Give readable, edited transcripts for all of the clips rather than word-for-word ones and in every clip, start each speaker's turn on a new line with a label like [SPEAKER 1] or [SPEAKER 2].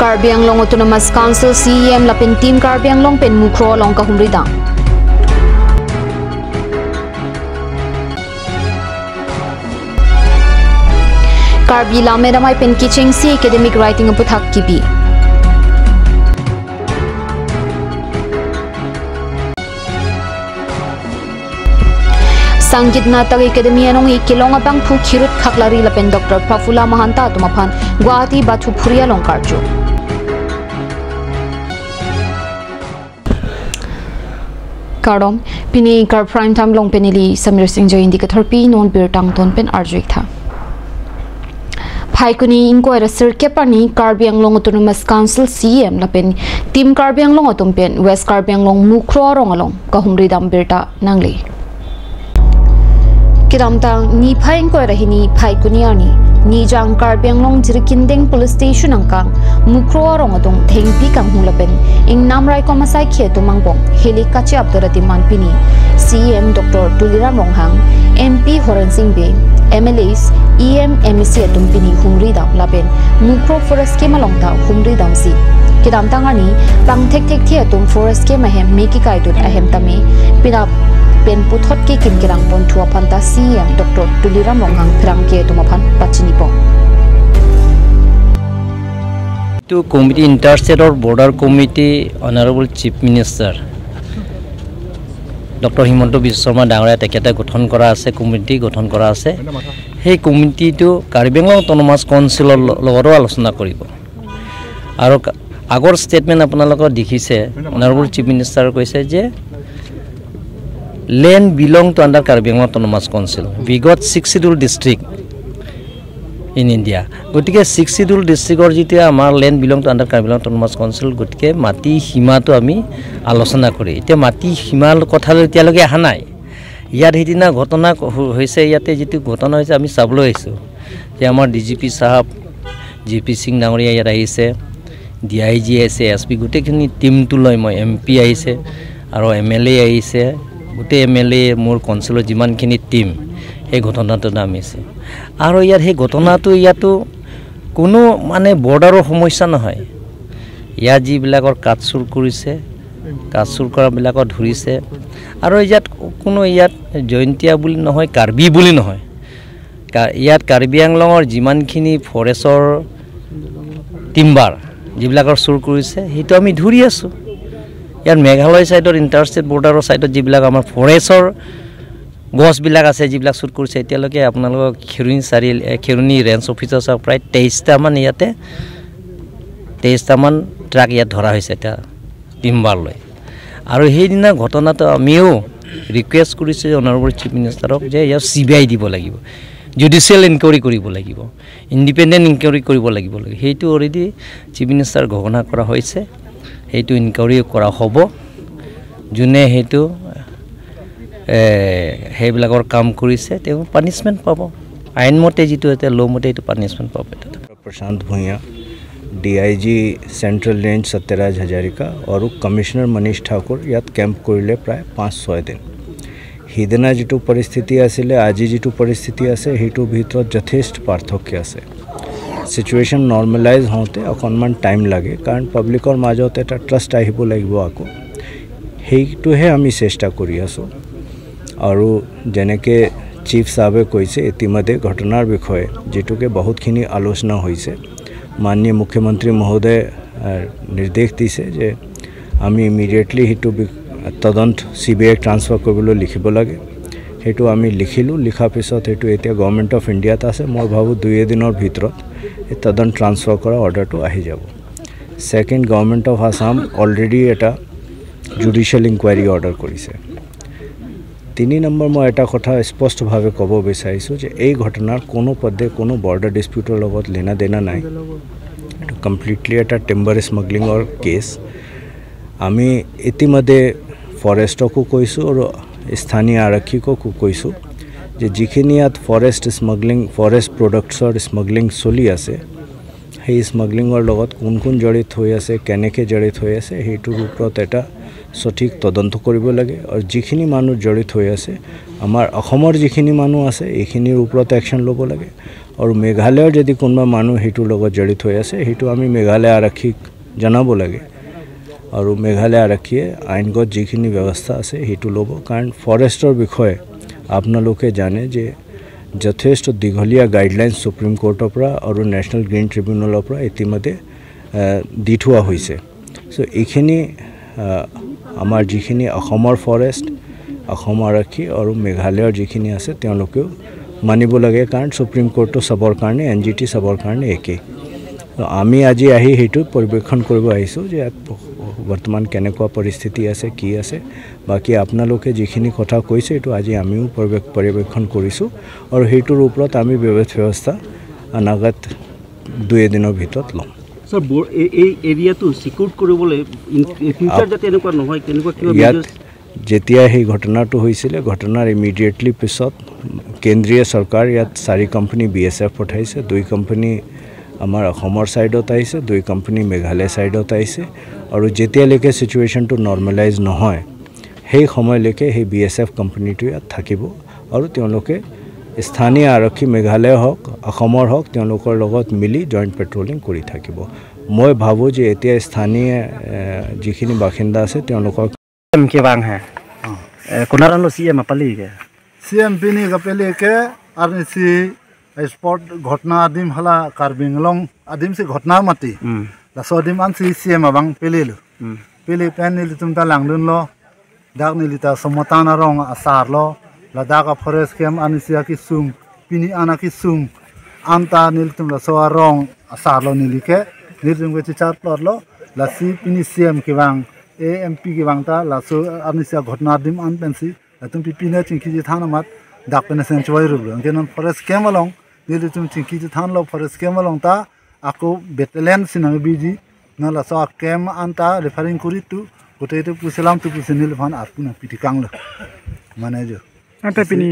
[SPEAKER 1] Karbi Anglong Autonomous Council CEM lapin team Karbi Anglong pen mukro long kahumrida. Karbi lame ramai pen kicheng si academic writing uputhak kibi. Sanggit Natak Academy anong ikilong abang pu kirut khaklari lapen Dr. Prafula Mahanta tumaphan Guwahati Bathu Phuria long karjo. Kardom pini kar prime time long penili Samir Singh jo indicator pi non bir tang ton pen arjuik tha. Phaikuni inquiry circuit pani Karbi Anglong Autonomous Council CEM lapen team Karbi Anglong Autumpen West Karbi Anglong mukro rong along kahumri dam birta nangli. Kiramtang ni phaing ko rahini phai kuniani ni jang Karbi Anglong jirkindeng police station angkang mukro rong atong thengpi kang hulapen ing namrai ko masai khe tumangpong heli kachi abdurati manpini CM Dr. Tuliram Ronghang MP Horan Singh Be MLAs EM MEC atumpini humri dam lapen mukro forest ke malongta humri dam si kidamtang ani pang thek thek thi atum forest ke mahem meki kaitut ahem tami pinap pen puthot ke kinkirang pon thua phanta CM Dr. Tuliram Ronghang phrang ke tumaphan pachini po
[SPEAKER 2] to committee interstate or border committee honorable chief minister Dr. Himanta Biswa Sarma Dangria teketa gothon kora ase committee gothon kora ase he committee to Karbi Anglong Autonomous Council logoro alochona koribo aro agor statement apunalok dikhise honorable chief minister koise je land belong to under Karbi Anglong Autonomous Council. We got 6 scheduled district in India. Gotike 6 scheduled district or jite amar land belong to under Karbi Anglong Autonomous Council. Gotike mati hima to ami alochona kori. Ite mati hima kothal etialoge aha nai. Iyar hidina ghotona hoise iyate jitu ghotona hoise ami sablo aisu. Je amar DGP sahab JP Singh Dangoria yar aise, DIG aise, SP gotekini team tu loi moi MP aise aro MLA aise. গোটে MLA মোৰ কনসেলৰ যিমানখিনি team এই ঘটনাটো নামিছে আৰু ইয়াৰ সেই ঘটনাটো ইয়াতো কোনো মানে বৰ্ডাৰৰ সমস্যা নহয় ইয়া যিবিলাকৰ কাটছুৰ কৰিছে কাটছুৰ কৰাবিলাকক ধৰিছে আৰু ইয়াত কোনো ইয়াত জয়ন্তিয়া বুলি নহয় কাৰ্বি বুলি নহয় ইয়াত কাৰ্বি আংলঙৰ যিমানখিনি ফৰেষ্টৰ টিম্বাৰ যিবিলাকৰ চুৰ কৰিছে সেইটো আমি ধৰি আছো ইয়াৰ মেঘালয় সাইডৰ ইন্টাৰষ্টেট বৰ্ডাৰৰ সাইডত যিবিলাক আমাৰ ফৰেষ্টৰ গছ বিলাক আছে যিবিলাক চুট কৰিছে এতিয়ালৈকে আপোনালোক খেৰুনি ৰেঞ্জ অফিচাৰ সব প্ৰায় 23টা মান ইয়াতে 23টা মান ট্ৰাক ইয়াত ধৰা হৈছে এটা টিম্বাৰ লৈ আৰু সেই দিনা ঘটনাটো আমিও ৰিকুৱেষ্ট কৰিছে অনাৰেবল চিফ মিনিষ্টাৰক যে ইয়াৰ সিবিআই দিব লাগিব জুডিশিয়াল ইনকুৱাৰি কৰিব লাগিব ইন্ডিপেন্ডেন্ট ইনকুৱাৰি কৰিব লাগিব সেইটো অলৰেডি চিফ মিনিষ্টাৰ ঘোষণা কৰা হৈছে হেতু ইনকুৱাৰি কৰা হ'ব জুনে হেতু হেবিলাকৰ কাম কৰিছে তেও পানিশমেন্ট পাব আইন মতে যেটো এতে লো মতে এটো পানিশমেন্ট পাব
[SPEAKER 3] Prashant Bhuyan DIG central range Satyaraj Hazarika और कमिश्नर मनीष ठाकुर यात कैम्प करिले प्राय 5-6 दिन हिदना जेटु परिस्थिति आसिले আজি जेटु परिस्थिति আছে হেতু ভিতৰত যথেষ্ট পাৰ্থক্য আছে सिचुएशन नॉर्मलाइज होते अकनमान टाइम लगे कारण पब्लिकर মাজত এটা ট্ৰাষ্ট আহিব লাগিব আকো হেইটোহে আমি চেষ্টা কৰি আছো আৰু যেনেকে চিফ সাহেবে কৈছে ইতিমধ্যে ঘটনাৰ বিষয়ে যেটোকে বহুতখিনি আলোচনা হৈছে মাননীয় মুখ্যমন্ত্ৰী মহোদয় নিৰ্দেশ দিছে যে আমি ইমিডিয়েটলি হেতু তদন্ত সিবিআই ট্ৰান্সফাৰ কৰিবলৈ লিখিব লাগে হেতু আমি লিখিলো লিখা পিছত হেতু এতিয়া গভৰ্নমেন্ট অফ ইণ্ডিয়াত আছে মই ভাবো 2 দিনৰ ভিতৰত তদন্ত ট্ৰান্সফাৰ কৰা অৰ্ডাৰটো আহি যাব second government of Assam already এটা জুডিশিয়াল ইনকুৱাৰি অৰ্ডাৰ কৰিছে 3 নম্বৰ মই এটা কথা স্পষ্টভাৱে ক'ব বিচাৰিছো যে এই ঘটনাৰ কোনো পদে কোনো বৰ্ডাৰ ডিসপিউটৰ লগত লেনা দেনা নাই এটা কমপ্লিটলি এটা টিম্বাৰ স্মাগলিংৰ কেছ আমি ইতিমধ্যে ফৰেষ্টকো কৈছো আৰু স্থানীয় আৰক্ষীকো কৈছো যে যিখিনি ইয়াত ফৰেষ্ট স্মাগলিং ফৰেষ্ট প্ৰডাক্টছৰ স্মাগলিং চলি আছে সেই স্মাগলিংৰ লগত কোন কোন জড়িত হৈ আছে কেনেকৈ জড়িত হৈ আছে হেতুৰ ওপৰত এটা সঠিক তদন্ত কৰিব লাগে আৰু যিখিনি মানুহ জড়িত হৈ আছে আমাৰ অসমৰ যিখিনি মানুহ আছে এইখিনিৰ ওপৰত একশ্যন ল'ব লাগে আৰু মেঘালয়ৰ যদি কোনোবা মানুহ হেতুৰ লগত জড়িত হৈ আছে হেতু আমি মেঘালয় আৰক্ষীক জনাব লাগে আৰু মেঘালয় আৰক্ষীয়ে আইনগত যিখিনি ব্যৱস্থা আছে হেতু ল'ব কাৰণ ফৰেষ্টৰ বিষয়ে আপোনালোকে জানে যে যথেষ্ট দীঘলীয়া গাইডলাইন সুপ্ৰিম কোৰ্টৰ পৰা আৰু নেশ্যনেল গ্ৰীণ ট্ৰিবিউনেলৰ পৰা ইতিমধ্যে দি থোৱা হৈছে সো এইখিনি আমাৰ যিখিনি অসমৰ ফৰেষ্ট অসম আৰক্ষী আৰু মেঘালয়ৰ যিখিনি আছে তেওঁলোকেও মানিব লাগে কাৰণ সুপ্ৰিম কোৰ্টটো সবৰ কাৰণে NGT সবৰ কাৰণে একেই আমি আজি আহি হেতু পৰিৱেশন কৰিব আহিছোঁ যে বৰ্তমান কেনেকুৱা পৰিস্থিতি আছে কি আছে বাকি আপোনালোকে যিখিনি কথা কৈছে এটো আজি আমিও পৰিৱেশন কৰিছোঁ আৰু হেতুৰ ওপৰত আমি ব্যৱস্থা অনাগত 2 দিনৰ ভিতৰত ল'ম
[SPEAKER 4] সৰ এই এৰিয়াটো সিকিউৰ কৰিবলৈ ফিউচাৰ যাতে এনেকুৱা নহয় কেনেকুৱা কিবা
[SPEAKER 3] যেতিয়া এই ঘটনাটো হৈছিল ঘটনাৰ ইমিডিয়েটলি পিছত কেন্দ্ৰীয় চৰকাৰ ইয়াত 4 কোম্পানী BSF পঠাইছে 2 কোম্পানী আমাৰ অসমৰ সাইডত আহিছে 2 কোম্পানী মেঘালয় সাইডত আহিছে আৰু যেতিয়ালৈকে সিচুৱেশনটো নৰ্মালাইজ নহয় সেই সময়লৈকে সেই BSF কোম্পানীটো ইয়াত থাকিব আৰু তেওঁলোকে স্থানীয় আৰক্ষী মেঘালয় হওক অসমৰ হওক তেওঁলোকৰ লগত মিলি জয়েন্ট পেট্ৰলিং কৰি থাকিব মই ভাবো যে এতিয়া স্থানীয় যিখিনি বাসিন্দা আছে তেওঁলোকৰ
[SPEAKER 4] के बांग है कोनारन लो CM अपली के
[SPEAKER 5] CM पिनी कपेले के आरसी स्पॉट घटना आदिम हला कार्बिंगलोंग आदिम से घटना मती लासोदिम आनसी CM अबांग पेलेलो पेले पेन निल तुमता लांगदुन लो दाग निलिता समताना रंग आसार लो लदाका फॉरेस्ट कैम आनिसिया की सुम पिनी आना की सुम आंता निल तुम लासो रंग आसार लो निलिके निल तुम के चार प्लॉट लो लासी पिनी CM के बांग AMP के बांगता लासो आनिसिया घटना आदिम आन पेंसी तुम पिने चिंकी जी थाना मत दाग पेन सेंचुरी रुबलो केन फॉरेस्ट कैम अलोंग निल तुम चिंकी जी थान लो फॉरेस्ट कैम अलोंग ता आको बेटलेन सिनंग बीजी न लासो कैम आंता रेफरिंग करी तू गोटे तो पुसलाम तू पुस निल फान आपुना पिटी कांगलो माने जो
[SPEAKER 6] आता पिनी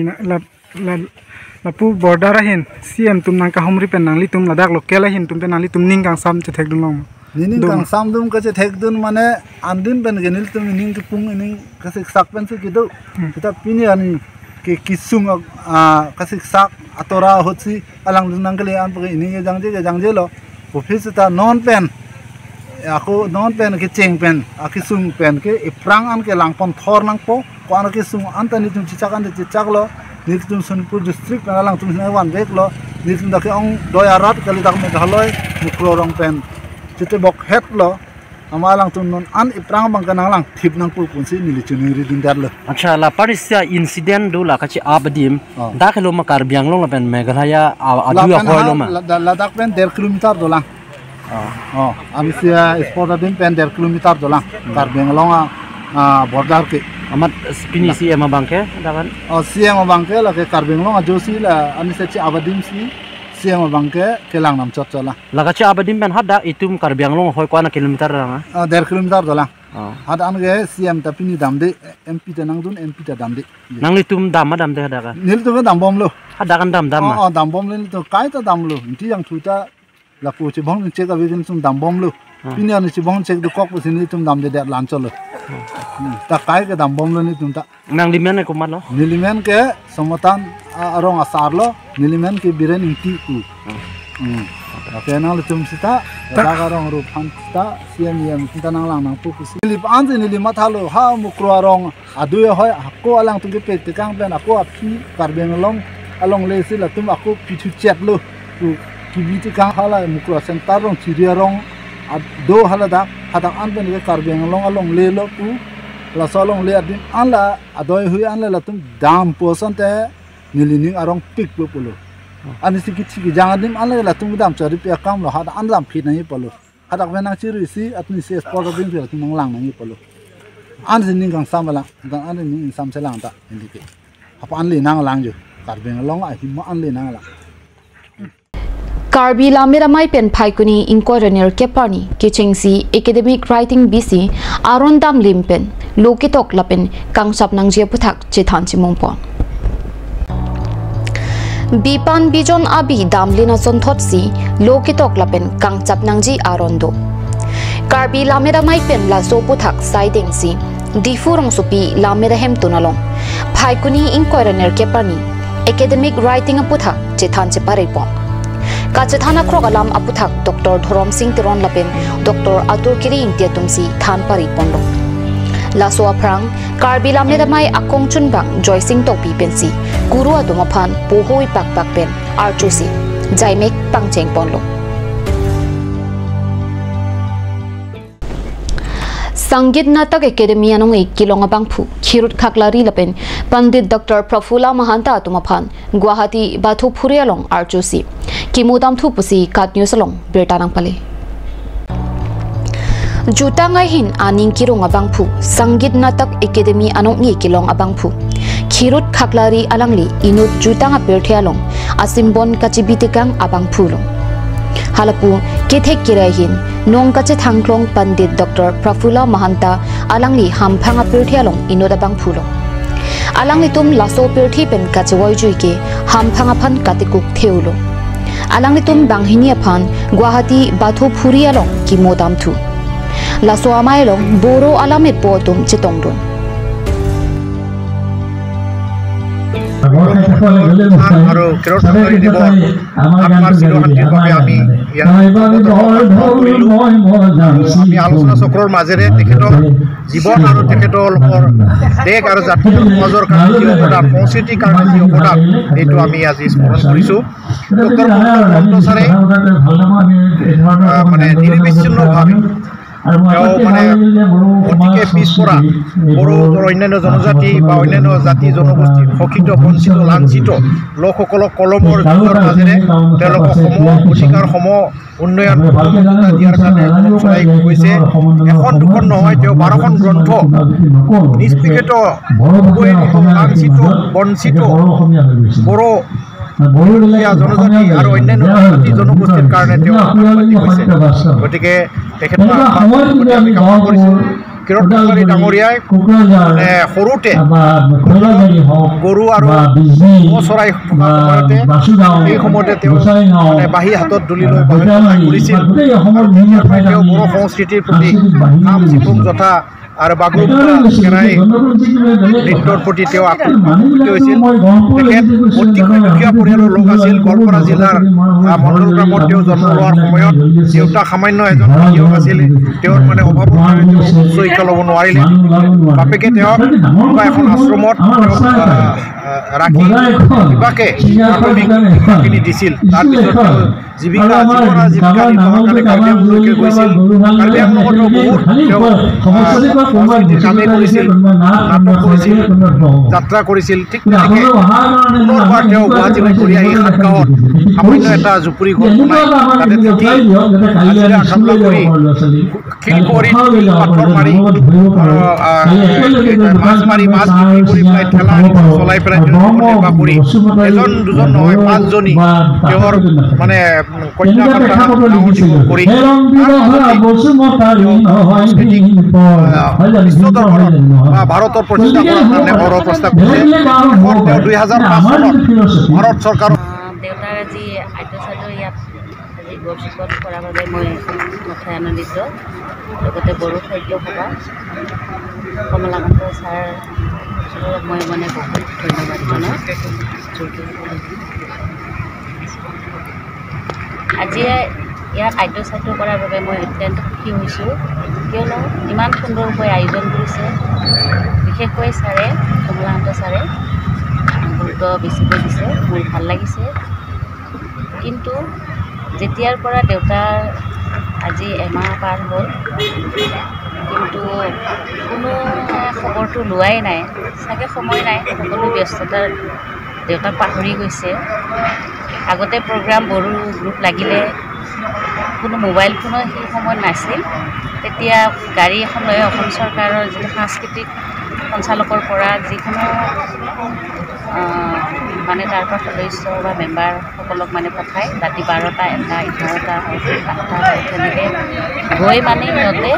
[SPEAKER 6] ला पु बॉर्डर हिन CM तुम नंका हमरी पेन नांगली तुम लदाक लोकेल हिन तुम पे नांगली तुम निंग कांग साम चे थेक दुलोंग
[SPEAKER 5] निनिंग कांग साम दुम कचे थेक दुन माने आंदिन पेन गेनिल तुम निंग के पुंग निंग कसे साक पेन से किदो kita पिनी अनि के किसुंग कसे साक अतोरा होछि अलांग नंगले आन पगे इनी जांगजे लो ऑफिस ता नॉन पेन aku non pen ke ceng pen aki sung pen ke iprang an ke langpon thor nang po ko an ke sung anta ni tum chichak an chichak lo ni tum Sonipur district na lang tum na wan bek lo ni tum da ke ong doya rat kali dak me dhaloi mukro rong pen chite bok het lo amalang tum non an iprang bang kanang lang thip nang pu punsi ni lichuni ri din dar lo
[SPEAKER 4] अच्छा ला पारिस्या incident दो ला कछि आबदिम दा खेलो म कारबियांग लो pen Meghalaya आदुया होइलो मा
[SPEAKER 5] ladak pen 1.5 kilometer dolang Amisia sport adim pen 1.5 kilometer dolang Karbianglong border ke
[SPEAKER 4] amat spini CM abang ke dakan
[SPEAKER 5] CM abang ke la ke Karbianglong josi la amisia chi abadim si CM abang ke lang nam chot chola
[SPEAKER 4] la ka chi abadim pen hada itum Karbianglong hoi kwa na kilometer ranga
[SPEAKER 5] 1.5 kilometer dolang hada an ge CM ta pini dam de MP ta nang dun MP ta dam de
[SPEAKER 4] nang litum dam de hada ka
[SPEAKER 5] nil tu dam bom lo
[SPEAKER 4] hada kan dam
[SPEAKER 5] dam bom le to kai ta dam lo ti yang thuta la pu chi bong check a wigin sum dam bom lo pini an chi bong check du kok pu sin tum dam de lan cholo ta kai ke dam bom lo ni tum ta
[SPEAKER 4] nang limen ko mat lo
[SPEAKER 5] nilimen ke somatan arong asar lo nilimen ke biren inti ku oke nang tum sita da garong ru phan ta CM kita nang lang nang pu si nilip an je nilimat halo ha mukro arong adu hoy ko alang tum ke pe te kang plan ako api Karbianglong along le si la tum ako pichu chat lo kibiti kang hala mukro center rong chiria rong do hala da hadang an ben ke Karbianglong along le lo pu la solong le adin an la adoi hui an la tum dam poson te nilining arong pik lo pulo ani sikit siki jangan dim an la tum dam chari pe kam lo hada an dam phit nai pulo hadak ben ang chiru si atni se sport din pe tum lang nai pulo an sining kang samala dan an ni sam se lang ta indike apa an le nang lang jo Karbianglong a hi mo an le nang la
[SPEAKER 1] Karbi Lamiramai pen Paikuni Inquirer Kepani Kichingsi Academic Writing BC Arondam Limpen Lokitok Lapen Kangsap Nangje Putak Chithanchi Mongpo Bipan Bijon Abi Damlina Sonthotsi Lokitok Lapen Kangsap Nangji Arondo Karbi Lamiramai pen Laso Putak Sidingsi Difurong supi lamedahem tunalong. Phaikuni inquirer kepani academic writing aputhak chethan che paripon. Kachethana krogalam aputhak Dr. Thorom Singh Tiron Lapin Dr. Atur Kiri Intia Tumsi than paripon lo. Laso aprang Karbi lamedamai akong chunbang Joy Singh Topi pensi guru adumaphan pohoi pak pen archusi jaimek pangcheng ponlo. Sangeet Natak Academy anong ikilong abangphu Khirut Khaklari Lapen Pandit Dr. Prafula Mahanta Atumaphan Guwahati Bathu Phurialong Archusi Kimudam Thupusi Kat News along Bertanang Pale Jutangai hin aning kirong abangphu Sangeet Natak Academy anong ikilong abangphu Khirut Khaklari alangli inut jutanga perthialong asimbon kachibitikang abangphu long Halapu kethek kirahin nong kache thangklong Pandit Dr. Prafula Mahanta alangli hamphanga pirthialong inodabang phulo alangli tum laso pirthi pen kache woijuike hamphanga phan katikuk theulo alangli tum banghini phan Guwahati Bathu Phurialong kimodam thu laso amailong boro alamet po tum chitongdon
[SPEAKER 7] আৰু কেৰল চৰকাৰী দিব আমাৰ চিৰশান্তিৰ বাবে আমি আমি আলোচনা চক্ৰৰ মাজেৰে তেখেতৰ জীৱন আৰু তেখেতলোকৰ দেশ আৰু জাতীয় সমাজৰ কাৰণে যি অৱদান সংস্কৃতিৰ কাৰণে যি অৱদান এইটো আমি আজি স্মৰণ কৰিছোঁ ডক্টৰ মহন্ত ছাৰে মানে নিৰবিচ্ছিন্নভাৱে মানে অতিকে পিছপৰা বড়ো অন্যান্য জনজাতি বা অন্যান্য জাতি জনগোষ্ঠীৰ শোষিত বঞ্চিত লাঞ্ছিত লোকসকলক কলমৰ যুগৰ মাজেৰে তেওঁলোকক সম অধিকাৰসমূহ উন্নয়ন দিয়াৰ কাৰণে চলাই গৈছে এখন দুখন নহয় তেওঁ 12খন গ্ৰন্থ নিষ্পেষিত লাঞ্ছিত বঞ্চিত বড়ো জনজাতি আৰু অন্যান্য জনগোষ্ঠীৰ কাৰণে তেওঁ গতিকে তেখেতৰ আমি কামনা কৰিছোঁ কিৰণ কছাৰী ডাঙৰীয়াই সৰুতে গৰু আৰু চৰাই থকা সময়তে এই সময়তে তেওঁ মানে বাঁহী হাতত তুলি লৈ কৰিছিল তেওঁ বড়ো সংস্কৃতিৰ প্ৰতি নাম চিপুং যথা আৰু বাগুৰুম্বা কেৰাই নৃত্যৰ প্ৰতি তেওঁ আকৰ্ষিত হৈছিল তেখেত অতিকৈ দুখীয়া পৰিয়ালৰ লোক আছিল গোৱালপাৰা জিলাৰ মণ্ডল গ্ৰামত তেওঁ জন্ম লোৱাৰ সময়ত দেউতাক সামান্য এজন কৃষক আছিল তেওঁৰ মানে অভাৱৰ কাৰণে তেওঁ উচ্চ শিক্ষা ল'ব নোৱাৰিলে বাপেকে তেওঁক কোনোবা এখন আশ্ৰমত ৰাখি কিবাকে প্ৰাথমিক শিক্ষাখিনি দিছিল তাৰপিছত জীৱিকা নিৰ্বাহৰ কাৰণে কাৰ্বি আংলঙলৈকে গৈছিল কাৰ্বি আংলঙতো বহুত তেওঁ কামে কৰিছিল নাটক কৰিছিল যাত্ৰা কৰিছিল ঠিক তেনেকৈ পুনৰবাৰ তেওঁ গুৱাহাটীলৈ ঘূৰি আহি সাতগাঁৱত সামান্য এটা জুপুৰি ঘৰ বনাই তাতে থাকি হাজিৰা কামলা কৰি শিলকৰিত পাথৰ মাৰি মাছ বিক্ৰী কৰি পেলাই ঠেলা চলাই পেলাই নিৰ্বাহ কৰি এজন দুজন নহয় 5জনী তেওঁৰ মানে কন্যা সন্তান কৰি ভাৰতৰ প্ৰতিষ্ঠা কৰাৰ কাৰণে অৰ প্ৰস্তাৱ কৰিছে 2005 চনত ভাৰত চৰকাৰৰ
[SPEAKER 8] দেউতাৰ আজি আদ্যচাৰ্য ইয়াত আজি গৌৰৱত কৰাৰ বাবে মই নথৈ আনন্দিত লগতে বড়ো সাহিত্য সভা কমলাকান্ত ছাৰ মই মানে বহুত ধন্যবাদ জনাওঁ আজি ইয়াত আদ্যচাৰ্য কৰাৰ বাবে মই অত্যন্ত সুখী হৈছোঁ কিয়নো ইমান সুন্দৰকৈ আয়োজন কৰিছে বিশেষকৈ ছাৰে কমলাকান্ত ছাৰে গুৰুত্ব বেছিকৈ দিছে মোৰ ভাল লাগিছে কিন্তু যেতিয়াৰ পৰা দেউতাৰ আজি এমাহ পাৰ হ'ল কিন্তু কোনো খবৰটো লোৱাই নাই চাগে সময় নাই সকলো ব্যস্ততাৰ দেউতাক পাহৰি গৈছে আগতে প্ৰগ্ৰাম বড়ো গ্ৰুপ লাগিলে কোনো মোবাইল ফোনো সেই সময়ত নাছিল তেতিয়া গাড়ী এখন লৈ অসম চৰকাৰৰ যিটো সাংস্কৃতিক সঞ্চালকৰ পৰা যিকোনো মানে তাৰ পৰা সদস্য বা মেম্বাৰসকলক মানে পঠায় ৰাতি 12টা 1টা 11টা 8টা তেনেকৈ গৈ মানে সিহঁতে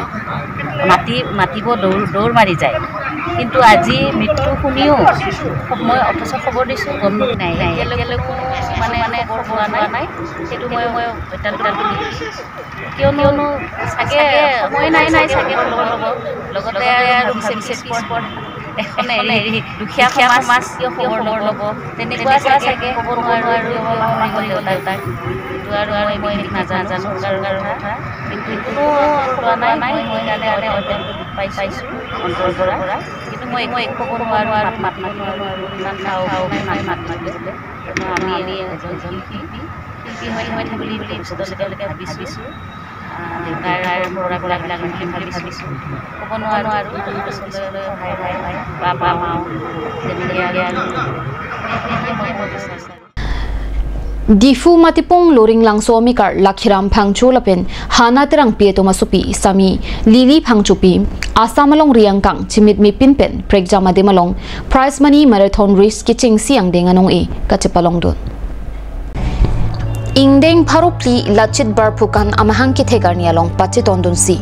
[SPEAKER 8] মাতিব দৌৰ মাৰি যায় কিন্তু আজি মৃত্যু শুনিও মই অথচ খবৰ দিছোঁ গম নাই এতিয়ালৈকে কোনো মানে হোৱা নাই সেইটো মই অত্যন্ত কিয়নো চাগে মই নাই চাগে লগতে আৰু ভাবিছে স্পট এখন দুখীয়া সমাজ কিয় খবৰ ল'ব তেনেকুৱা চাগে ক'ব নোৱাৰোঁ আৰু দেউতাক আৰু মই নাজানো কথা কিন্তু কোনো খোৱা নাই মই কাৰণে অত্যন্ত দুখ পাইছোঁ অন্তৰৰ পৰা কিন্তু মই একো ক'ব নোৱাৰোঁ আৰু মাত নোৱাৰোঁ ইমান মাত মাতিছিলে আমি এজন শিল্পী হৈ থাকিব বুলি ভৱিষ্যতলৈকে ভাবিছোঁ দেউতাৰ ল'ৰাবিলাক ভাবিছোঁ ক'ব নোৱাৰোঁ আৰু ভৱিষ্যতলৈ বা মাও তেনেকৈ আৰু মই বিচাৰিছোঁ
[SPEAKER 1] Difu matipong loring lang somikar lakhiram phangchulapen hana terang pieto masupi sami lili phangchupi asamalong riangkang chimit mi pinpen pregjama demalong prize money marathon race kiching siang denganong e kachepalong don ingdeng pharupli lachit barphukan amahang ki thegarnialong pachitondun si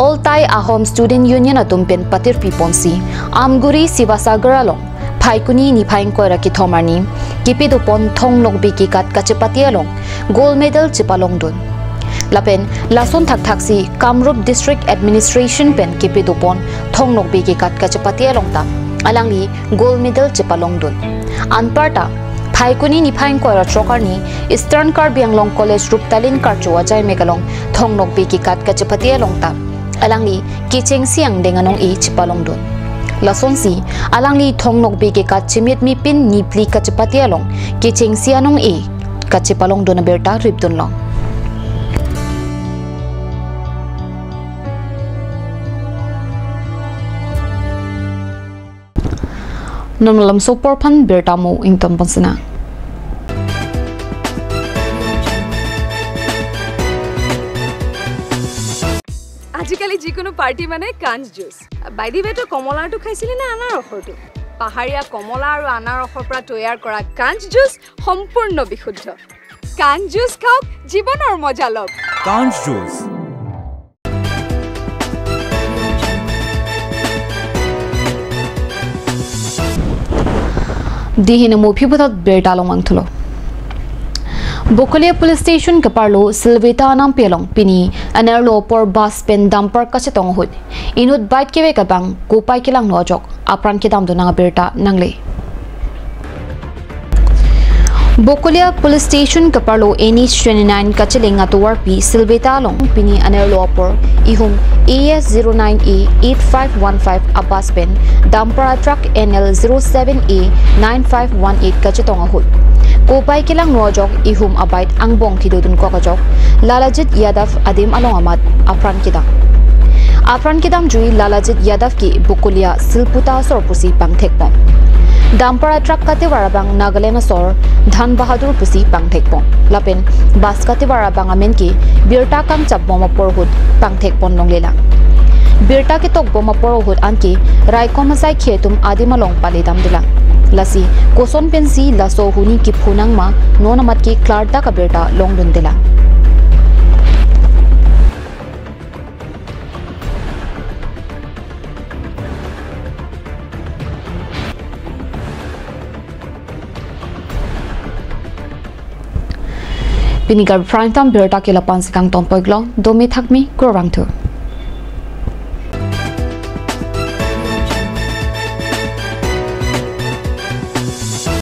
[SPEAKER 1] all thai ahom student union atumpen patir piponsi amguri sivasagaralong Paikuni ni Paingko Raki Thomarni, Kipido Pon Thong Long Biki Kat Kachapatialong, gold medal Chipalong Dun. Lapen, Lason Thak Thaksi, Kamrup District Administration Pen Kipido Pon Thong Long Biki Kat Kachapatialong Tam, Alangli, gold medal Chipalong Dun. Anparta, Paikuni ni Paingko Ratrokarni, Eastern Karbianglong College Ruptalin Karchua Jai Megalong, Thong Long Biki Kat Kachapatialong Tam, Alangli, Kicheng Siang Denganong E Chipalong Dun. Lasonsi alangli thongnok beke ka chimit mi pin nipli ka chapati along kicheng sianong e ka chipalong dona berta ripton long Nomalam super pan berta mo ington pansina
[SPEAKER 9] আজিকালি যিকোনো party মানে কাঞ্জ juice by the ৱে তো কমলাটো খাইছিলি না আনাৰ ৰসটো পাহাৰীয়া কমলা আৰু আনাৰ ৰসৰ পৰা তৈয়াৰ কৰা কাঞ্জ জুচ সম্পূৰ্ণ বিশুদ্ধ কাঞ্জ জুচ খাওক জীৱনৰ মজা লওক কাঞ্জ juice
[SPEAKER 1] Dihina mupi butat bertalong mangtulo Bokolia Police Station Kaparlo Silveta Nam Pelong Pini Anerlo por bus pen dumper kasetong hud Inut bite kewe kabang kupai kilang nojok apran kidam do nang berta nangle Bokolia Police Station Kaparlo NH 29 kachilinga to warpi Silveta Long Pini Anerlo por ihum AS09A 8515 abas pen dumper truck NL 07A 9518 kasetong hud Kupai kilang nojok ihum abait ang bong kidudun kokojok Lalajit Yadav Adim Along Amad Apran kidam jui Lalajit Yadav ki Bukulia Silputa Sorpusi Pang Thekpon Dampara truck kate warabang Nagalema Sor Dhan Bahadur Pusi Pang Thekpon Lapin bas kate warabang amen ki Birta Kang Chap Boma Porhud Pang Thekpon Long Lelang Birta ki tok Boma Porhud anki Raikomasai Khietum Adim Along Palidam Dilang Lasi koson pensi laso huni ki phunang ma nonamat ki klarda ka berta longdun dela Pinigar prime time berta ke lapan sekang tompoglo domi thakmi korang tu